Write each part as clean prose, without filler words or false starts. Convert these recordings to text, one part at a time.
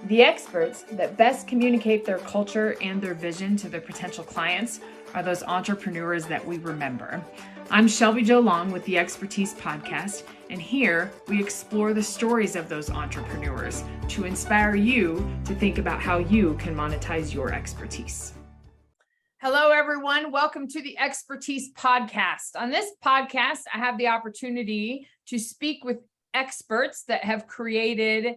The experts that best communicate their culture and their vision to their potential clients are those entrepreneurs that we remember. I'm Shelby Jo Long with the Expertise Podcast, and here we explore the stories of those entrepreneurs to inspire you to think about how you can monetize your expertise. Hello, everyone. Welcome to the Expertise Podcast. On this podcast, I have the opportunity to speak with experts that have created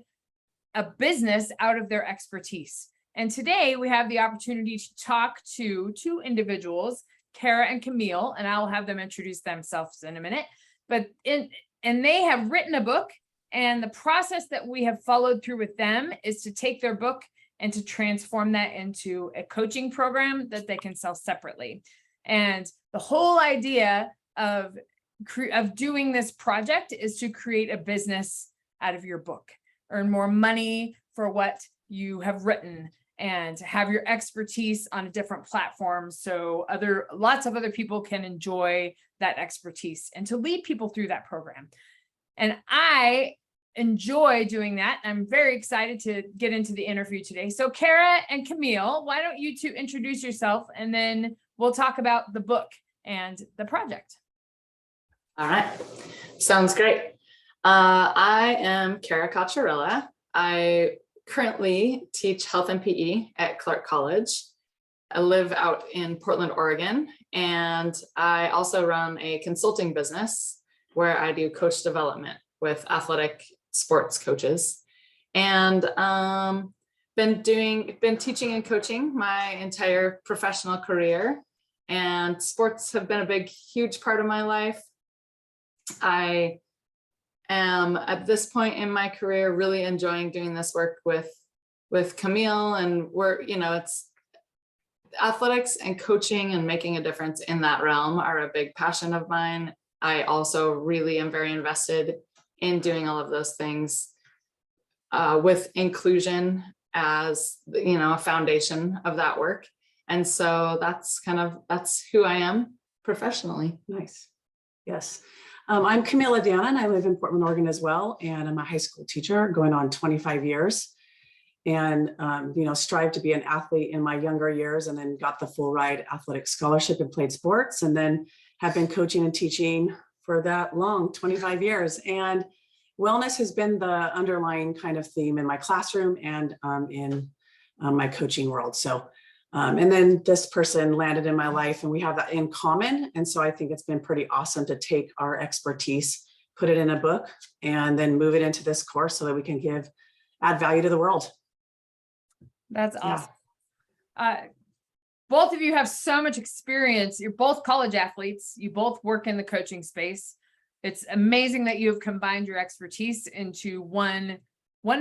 a business out of their expertise. And today we have the opportunity to talk to two individuals, Cara and Camille, and I'll have them introduce themselves in a minute. And they have written a book, and the process that we have followed through with them is to take their book and to transform that into a coaching program that they can sell separately. And the whole idea of doing this project is to create a business out of your book, earn more money for what you have written, and have your expertise on a different platform so lots of other people can enjoy that expertise, and to lead people through that program. And I enjoy doing that. I'm very excited to get into the interview today. So Cara and Camille, why don't you two introduce yourself, and then we'll talk about the book and the project. All right, sounds great. I am Cara Cocchiarella. I currently teach health and PE at Clark College. I live out in Portland, Oregon, and I also run a consulting business where I do coach development with athletic sports coaches, and been teaching and coaching my entire professional career, and sports have been a huge part of my life. I am at this point in my career really enjoying doing this work with Camille, and it's athletics and coaching and making a difference in that realm are a big passion of mine. I also really am very invested in doing all of those things with inclusion as a foundation of that work. And so that's who I am professionally. Nice. Yes. I'm Camille Adana, and I live in Portland, Oregon as well. And I'm a high school teacher going on 25 years, and, strive to be an athlete in my younger years, and then got the full ride athletic scholarship and played sports, and then have been coaching and teaching for that long, 25 years. And wellness has been the underlying kind of theme in my classroom and in my coaching world. So and then this person landed in my life, and we have that in common. And so I think it's been pretty awesome to take our expertise, put it in a book, and then move it into this course so that we can add value to the world. That's awesome. Yeah. Both of you have so much experience. You're both college athletes. You both work in the coaching space. It's amazing that you have combined your expertise into one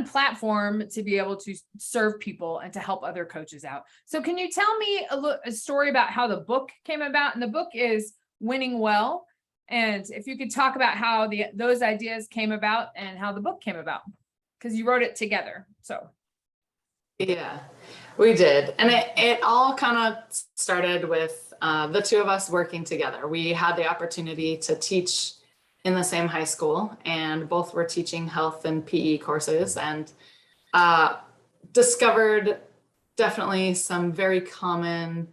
platform to be able to serve people and to help other coaches out. So can you tell me a story about how the book came about? And the book is Winning Well. And if you could talk about how those ideas came about and how the book came about, because you wrote it together. So. Yeah, we did. And it all kind of started with the two of us working together. We had the opportunity to teach in the same high school, and both were teaching health and PE courses, and discovered definitely some very common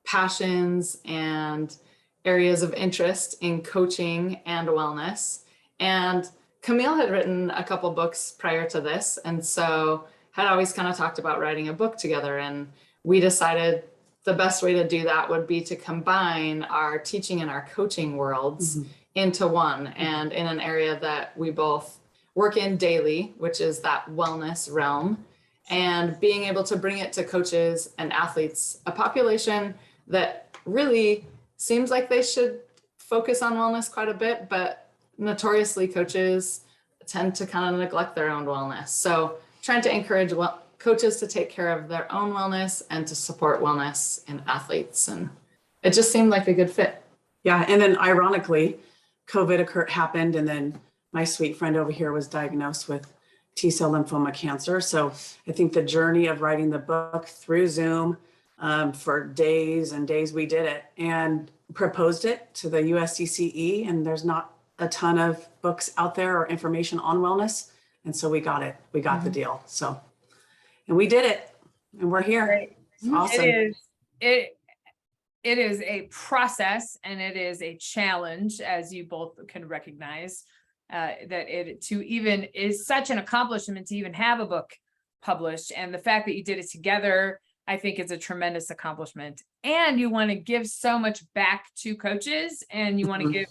passions and areas of interest in coaching and wellness. And Camille had written a couple books prior to this, and so had always kind of talked about writing a book together. And we decided the best way to do that would be to combine our teaching and our coaching worlds into one, and in an area that we both work in daily, which is that wellness realm, and being able to bring it to coaches and athletes, a population that really seems like they should focus on wellness quite a bit, but notoriously coaches tend to kind of neglect their own wellness. So trying to encourage coaches to take care of their own wellness and to support wellness in athletes. And it just seemed like a good fit. Yeah. And then ironically, COVID happened, and then my sweet friend over here was diagnosed with T-cell lymphoma cancer. So I think the journey of writing the book through Zoom for days and days, we did it and proposed it to the USCCE, and there's not a ton of books out there or information on wellness. And so we got it. We got the deal. So And we did it, and we're here. Right. It's awesome. It is a process, and it is a challenge, as you both can recognize, that it to even is such an accomplishment to even have a book published. And the fact that you did it together, I think is a tremendous accomplishment. And you want to give so much back to coaches, and you want to give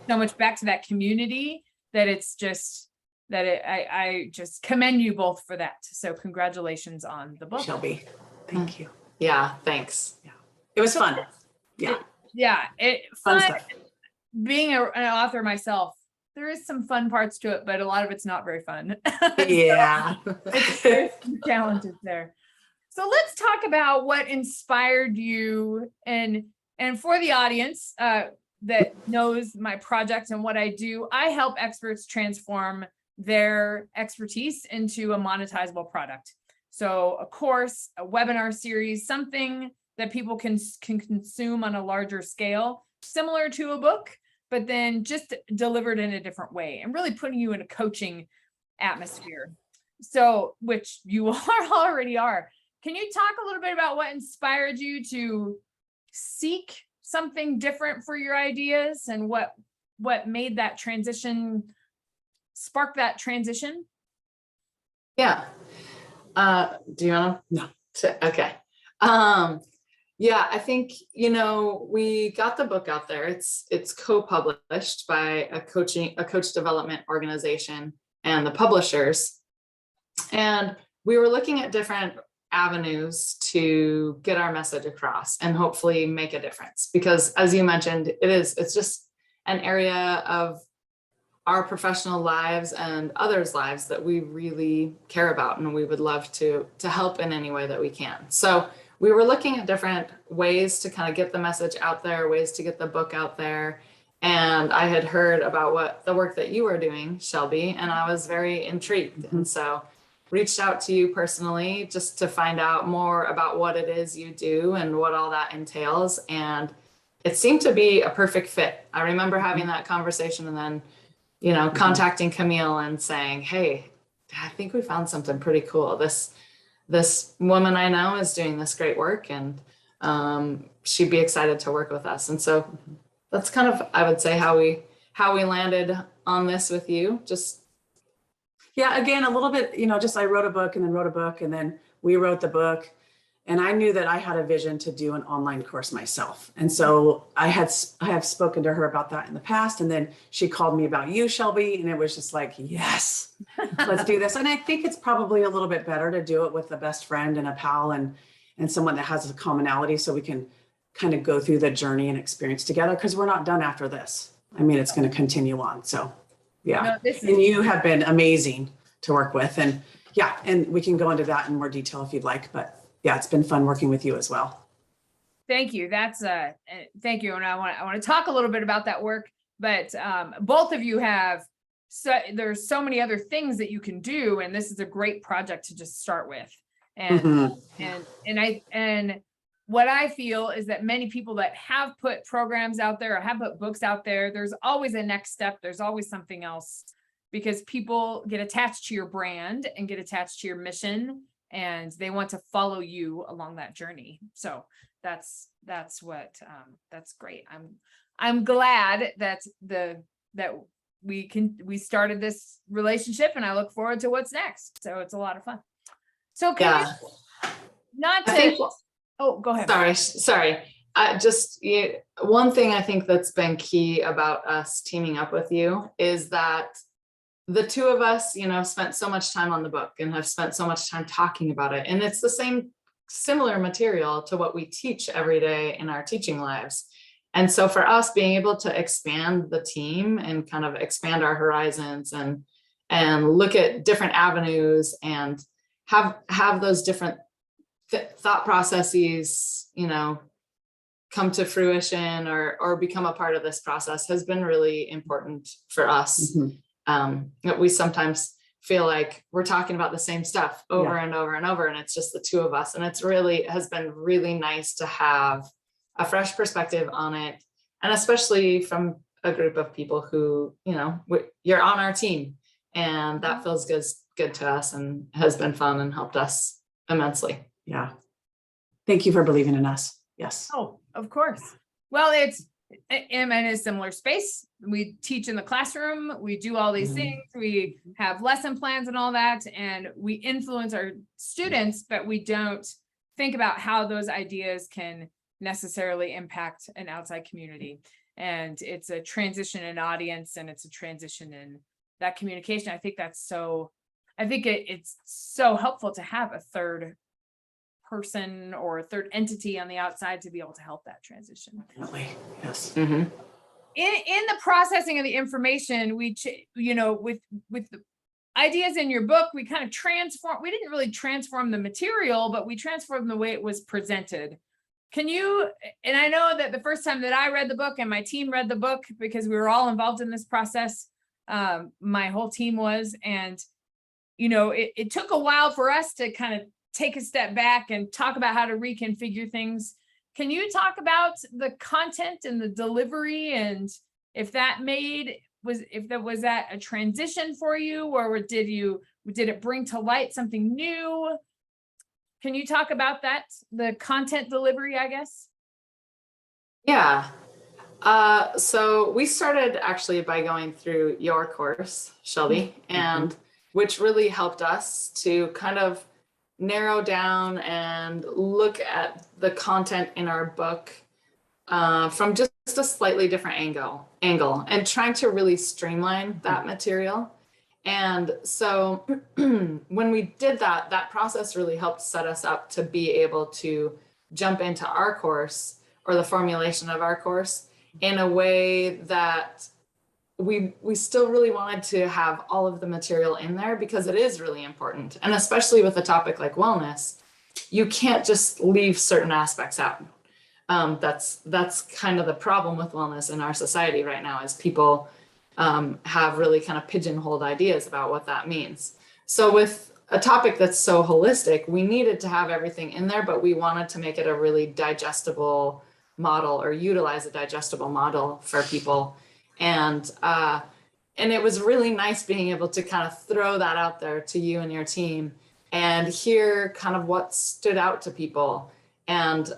so much back to that community, that it's just that I just commend you both for that. So congratulations on the book. Shelby, thank you. Yeah, thanks. Yeah, it was fun. Yeah, Fun fun stuff. being an author myself. There is some fun parts to it, but a lot of it's not very fun. Yeah. There's some challenges there. So let's talk about what inspired you, and for the audience that knows my project and what I do, I help experts transform their expertise into a monetizable product. So a course, a webinar series, something that people can consume on a larger scale, similar to a book, but then just delivered in a different way, and really putting you in a coaching atmosphere. So, which you already are. Can you talk a little bit about what inspired you to seek something different for your ideas, and what made that transition, spark that transition? Yeah. Do you want No. to? Okay. Yeah, I think, we got the book out there. It's co-published by a coach development organization and the publishers. And we were looking at different avenues to get our message across and hopefully make a difference. Because as you mentioned, it's just an area of our professional lives and others' lives that we really care about, and we would love to help in any way that we can. So we were looking at different ways to kind of get the message out there, ways to get the book out there. And I had heard about the work that you were doing, Shelby, and I was very intrigued. And so reached out to you personally just to find out more about what it is you do and what all that entails. And it seemed to be a perfect fit. I remember having that conversation, and then contacting Camille and saying, hey, I think we found something pretty cool. This woman I know is doing this great work, and she'd be excited to work with us. And so that's kind of, I would say, how we landed on this with you. Yeah, again, a little bit, I wrote a book and then wrote a book, and then we wrote the book. And I knew that I had a vision to do an online course myself. And so I have spoken to her about that in the past. And then she called me about you, Shelby. And it was just like, yes, let's do this. And I think it's probably a little bit better to do it with a best friend and a pal and someone that has a commonality, so we can kind of go through the journey and experience together, because we're not done after this. I mean, it's going to continue on. So yeah. And you have been amazing to work with. And yeah, and we can go into that in more detail if you'd like, but yeah, it's been fun working with you as well. Thank you. Thank you. And I want to talk a little bit about that work, but both of you there's so many other things that you can do. And this is a great project to just start with. And, and what I feel is that many people that have put programs out there or have put books out there, there's always a next step. There's always something else, because people get attached to your brand and get attached to your mission, and they want to follow you along that journey. So that's great. I'm glad that we started this relationship, and I look forward to what's next. So it's a lot of fun. So go ahead. Sorry. One thing I think that's been key about us teaming up with you is that the two of us, spent so much time on the book and have spent so much time talking about it. And it's the similar material to what we teach every day in our teaching lives. And so for us, being able to expand the team and kind of expand our horizons and look at different avenues and have those different thought processes, come to fruition or become a part of this process has been really important for us. We sometimes feel like we're talking about the same stuff over and over and over, and it's just the two of us. And has been really nice to have a fresh perspective on it. And especially from a group of people who, you're on our team, and that feels good to us and has been fun and helped us immensely. Yeah. Thank you for believing in us. Yes. Oh, of course. Well, I'm in a similar space. We teach in the classroom. We do all these things. We have lesson plans and all that, and we influence our students, but we don't think about how those ideas can necessarily impact an outside community. And it's a transition in audience, and it's a transition in that communication. I think it's so helpful to have a third person or a third entity on the outside to be able to help that transition. Definitely. Yes. Mm-hmm. In the processing of the information, with the ideas in your book, we kind of we didn't really transform the material, but we transformed the way it was presented. And I know that the first time that I read the book and my team read the book, because we were all involved in this process, my whole team was, and it took a while for us to kind of take a step back and talk about how to reconfigure things. Can you talk about the content and the delivery, and if that was that a transition for you, or did it bring to light something new? Can you talk about that, the content delivery, I guess? Yeah. So we started actually by going through your course, Shelby, and which really helped us to kind of narrow down and look at the content in our book from just a slightly different angle, and trying to really streamline that material. And so when we did that process really helped set us up to be able to jump into our course, or the formulation of our course, in a way that we still really wanted to have all of the material in there, because it is really important. And especially with a topic like wellness, you can't just leave certain aspects out. That's kind of the problem with wellness in our society right now, is people have really kind of pigeonholed ideas about what that means. So with a topic that's so holistic, we needed to have everything in there, but we wanted to make it a really digestible model, or utilize a digestible model for people. And it was really nice being able to kind of throw that out there to you and your team and hear kind of what stood out to people. And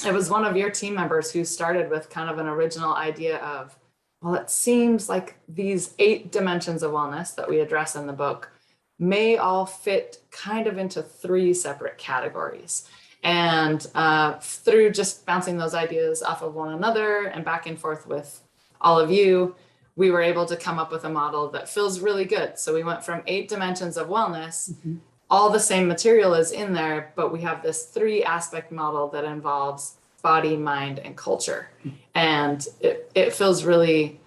it was one of your team members who started with kind of an original idea of, well, it seems like these 8 dimensions of wellness that we address in the book may all fit kind of into 3 separate categories. And through just bouncing those ideas off of one another and back and forth with all of you, we were able to come up with a model that feels really good. So we went from 8 dimensions of wellness, all the same material is in there, but we have this 3-aspect model that involves body, mind, and culture. And it feels really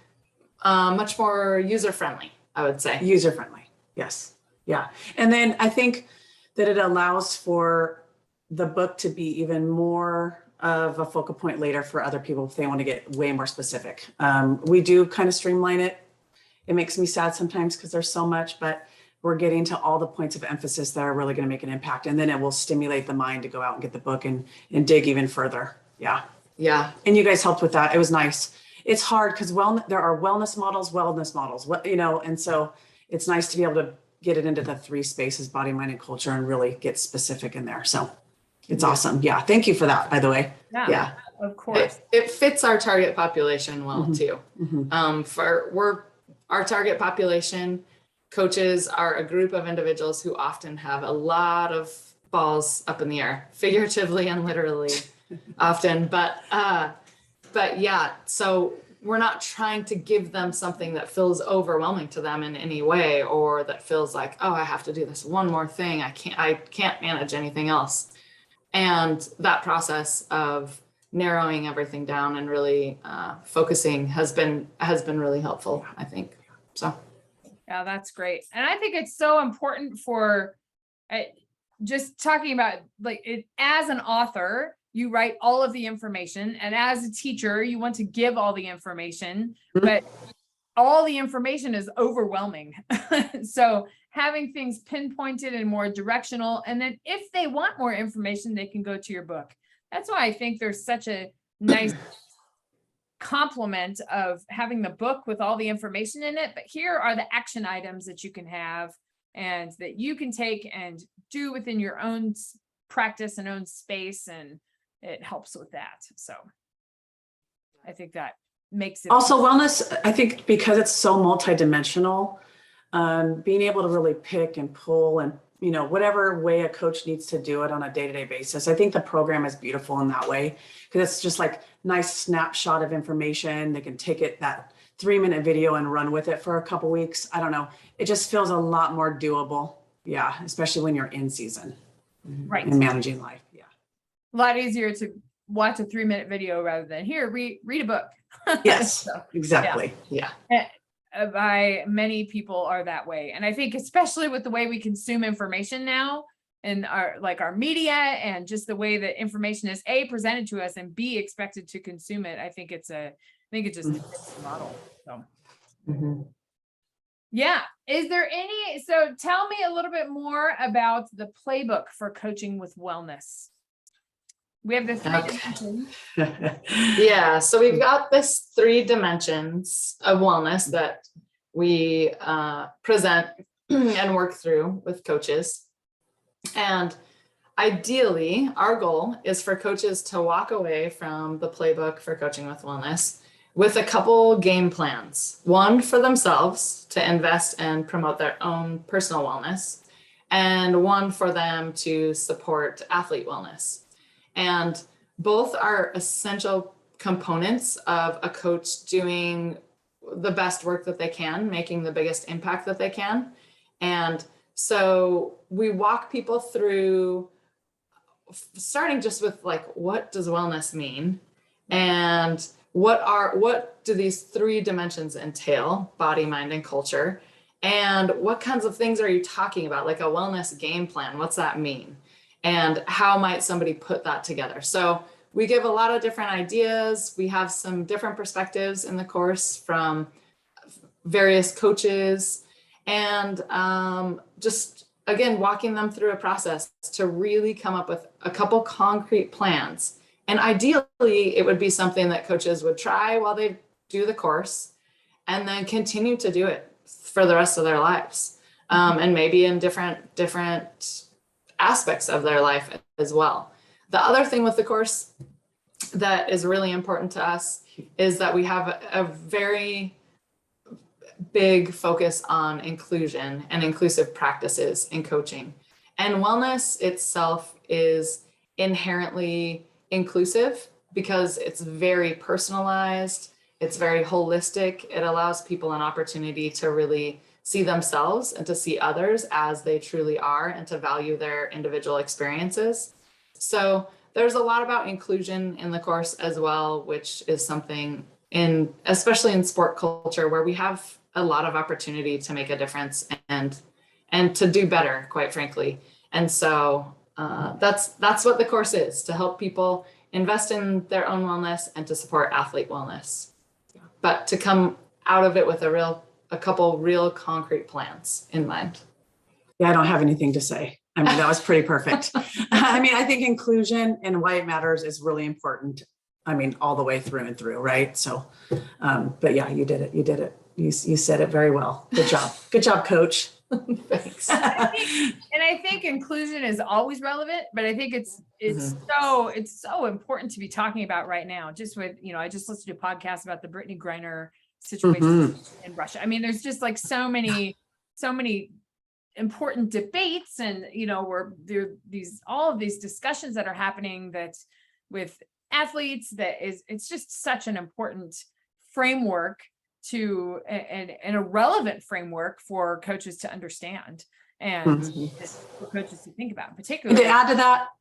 much more user-friendly, I would say. User-friendly, yes. Yeah. And then I think that it allows for the book to be even more of a focal point later for other people if they want to get way more specific. We do kind of streamline it. It makes me sad sometimes because there's so much, but we're getting to all the points of emphasis that are really going to make an impact. And then it will stimulate the mind to go out and get the book and dig even further. Yeah. Yeah. And you guys helped with that. It was nice. It's hard because there are wellness models, and so it's nice to be able to get it into the 3 spaces, body, mind, and culture, and really get specific in there. So it's awesome. Yeah. Thank you for that, by the way. Yeah. Of course. It fits our target population well too. Our target population, coaches, are a group of individuals who often have a lot of balls up in the air, figuratively and literally often, but yeah, so we're not trying to give them something that feels overwhelming to them in any way, or that feels like, oh, I have to do this one more thing. I can't manage anything else. And that process of narrowing everything down and really focusing has been really helpful, I think. So. Yeah, that's great. And I think it's so important for just talking about, like, it, as an author, you write all of the information, and as a teacher, you want to give all the information, but all the information is overwhelming. So having things pinpointed and more directional, and then if they want more information, they can go to your book. That's why I think there's such a nice complement of having the book with all the information in it, but here are the action items that you can have and that you can take and do within your own practice and own space, and it helps with that. So I think that makes it also wellness. I think because it's so multidimensional, being able to really pick and pull and, whatever way a coach needs to do it on a day-to-day basis. I think the program is beautiful in that way, because it's just like nice snapshot of information. They can take it, that 3-minute video, and run with it for a couple weeks. I don't know. It just feels a lot more doable. Yeah. Especially when you're in season, right, and managing life. Yeah. a lot easier to watch a 3-minute video rather than here, read a book. Yes, So, exactly. Yeah. Many people are that way. And I think especially with the way we consume information now, and our media, and just the way that information is A, presented to us, and B, expected to consume it. I think it just fits the model. So yeah. So tell me a little bit more about the playbook for coaching with wellness. We have the 3 dimensions. Yeah, so we've got this 3 dimensions of wellness that we present and work through with coaches. And ideally, our goal is for coaches to walk away from the playbook for coaching with wellness with a couple game plans. One for themselves to invest and promote their own personal wellness, and one for them to support athlete wellness. And both are essential components of a coach doing the best work that they can, making the biggest impact that they can. And so we walk people through, starting just with like, what does wellness mean? And what do these 3 dimensions entail? Body, mind, and culture. And what kinds of things are you talking about? Like a wellness game plan, what's that mean? And how might somebody put that together? So we give a lot of different ideas. We have some different perspectives in the course from various coaches, and just, again, walking them through a process to really come up with a couple concrete plans. And ideally, it would be something that coaches would try while they do the course, and then continue to do it for the rest of their lives, and maybe in different aspects of their life as well. The other thing with the course that is really important to us is that we have a very big focus on inclusion and inclusive practices in coaching. And wellness itself is inherently inclusive because it's very personalized, it's very holistic. It allows people an opportunity to really see themselves and to see others as they truly are, and to value their individual experiences. So there's a lot about inclusion in the course as well, which is something especially in sport culture, where we have a lot of opportunity to make a difference and to do better, quite frankly. And so that's what the course is, to help people invest in their own wellness and to support athlete wellness, but to come out of it with a couple real concrete plans in mind. Yeah, I don't have anything to say. I mean, that was pretty perfect. I mean, I think inclusion and why it matters is really important. I mean, all the way through and through, right? So, but yeah, you did it. You said it very well. Good job, coach. Thanks. I think inclusion is always relevant, but I think it's so important to be talking about right now. Just with, I just listened to a podcast about the Brittany Griner situation in Russia. I mean, there's just like so many important debates, and where all of these discussions that are happening that with athletes, it's just such an important framework and a relevant framework for coaches to understand, and for coaches to think about, particularly. And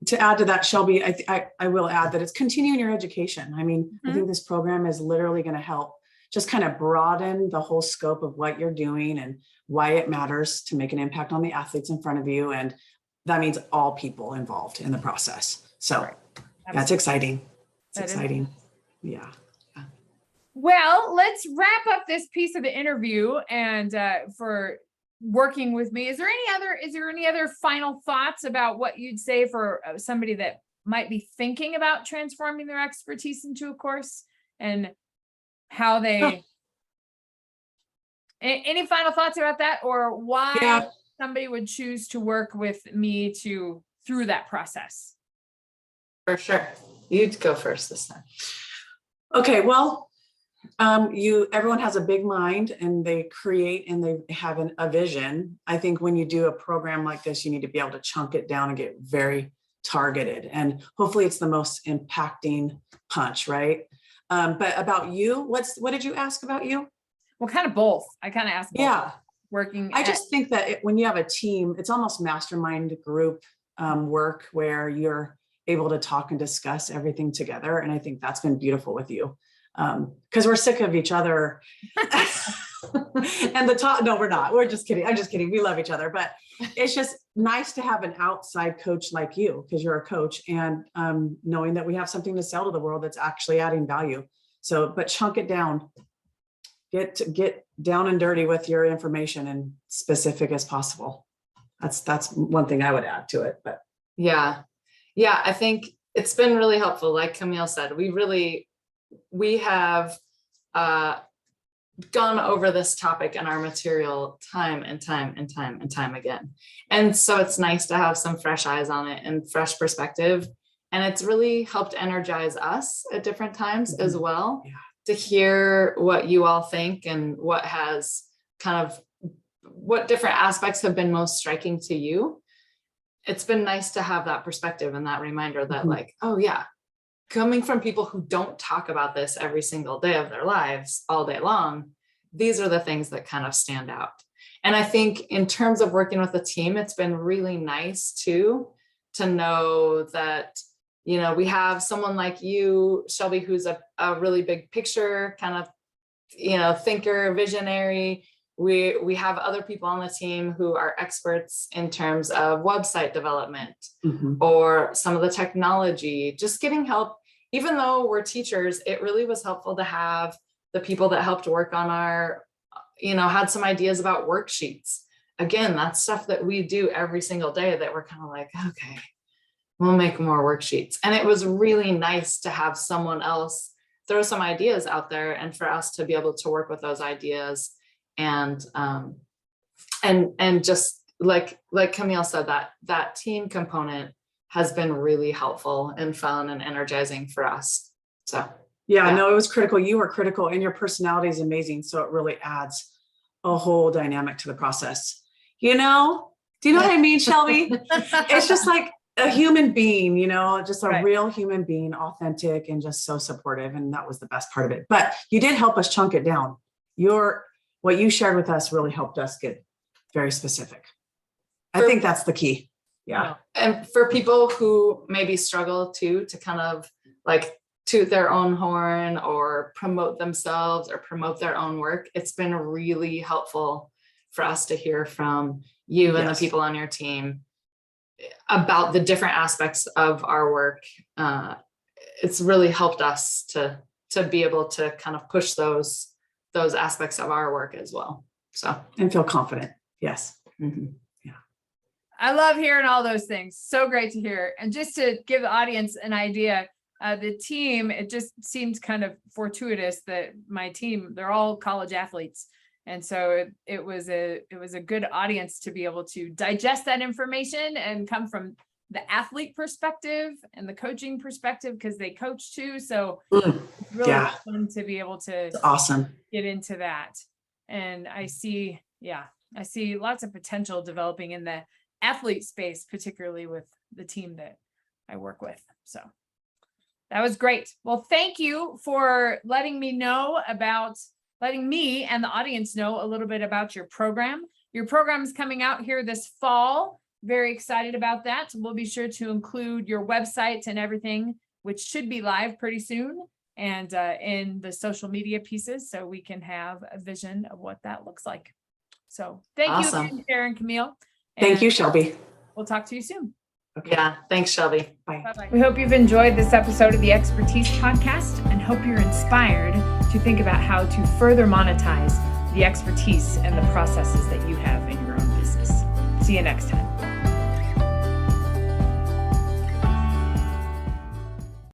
to add to that, Shelby, I will add that it's continuing your education. I mean, I think this program is literally going to help just kind of broaden the whole scope of what you're doing and why it matters to make an impact on the athletes in front of you. And that means all people involved in the process. So that's exciting. It's exciting. Yeah. Well, let's wrap up this piece of the interview, and for working with me, is there any other final thoughts about what you'd say for somebody that might be thinking about transforming their expertise into a course, and how they any final thoughts about that, or why somebody would choose to work with me through that process? For sure. You'd go first this time. Okay, well, everyone has a big mind and they create and they have a vision. I think when you do a program like this, you need to be able to chunk it down and get very targeted. And hopefully it's the most impacting punch, right? But about you, what did you ask about you? Well, kind of both. I kind of asked both. Yeah. I just think that when you have a team, it's almost mastermind group work where you're able to talk and discuss everything together. And I think that's been beautiful with you. Because we're sick of each other. And no, we're not. We're just kidding. I'm just kidding. We love each other, but it's just nice to have an outside coach like you, because you're a coach, and knowing that we have something to sell to the world that's actually adding value. So, but chunk it down. Get down and dirty with your information and specific as possible. That's one thing I would add to it. But yeah, I think it's been really helpful. Like Camille said, we have gone over this topic in our material time and time again. And so it's nice to have some fresh eyes on it and fresh perspective. And it's really helped energize us at different times as well, to hear what you all think and what different aspects have been most striking to you. It's been nice to have that perspective and that reminder that like, oh yeah, coming from people who don't talk about this every single day of their lives all day long, these are the things that kind of stand out. And I think in terms of working with a team, it's been really nice too, to know that, you know, we have someone like you, Shelby, who's a really big picture kind of, you know, thinker, visionary. We have other people on the team who are experts in terms of website development or some of the technology, just getting help. Even though we're teachers, it really was helpful to have the people that helped work on our, you know, had some ideas about worksheets. Again, that's stuff that we do every single day that we're kind of like, okay, we'll make more worksheets. And it was really nice to have someone else throw some ideas out there and for us to be able to work with those ideas. And just like Camille said, that team component has been really helpful and fun and energizing for us. So yeah, no, it was critical. You were critical and your personality is amazing. So it really adds a whole dynamic to the process. You know, do you know what I mean, Shelby? It's just like a human being, you know, just a real human being, authentic and just so supportive. And that was the best part of it. But you did help us chunk it down. What you shared with us really helped us get very specific. I think that's the key. Yeah. And for people who maybe struggle to kind of like toot their own horn or promote themselves or promote their own work, it's been really helpful for us to hear from you and the people on your team about the different aspects of our work. It's really helped us to be able to kind of push those aspects of our work as well. So, and feel confident. Yes. Yeah. I love hearing all those things. So great to hear. And just to give the audience an idea, the team, it just seems kind of fortuitous that my team, they're all college athletes. And so it was a good audience to be able to digest that information and come from the athlete perspective and the coaching perspective, because they coach too. So it's really fun to be able to get into that. And I see lots of potential developing in the athlete space, particularly with the team that I work with. So that was great. Well, thank you for letting me and the audience know a little bit about your program. Your program is coming out here this fall. Very excited about that. We'll be sure to include your website and everything, which should be live pretty soon, and in the social media pieces, so we can have a vision of what that looks like. So thank you again, Cara and Camille. Thank you, Shelby. We'll talk to you soon. Okay. Yeah, thanks, Shelby. Bye. Bye-bye. We hope you've enjoyed this episode of the Expertise Podcast and hope you're inspired to think about how to further monetize the expertise and the processes that you have in your own business. See you next time.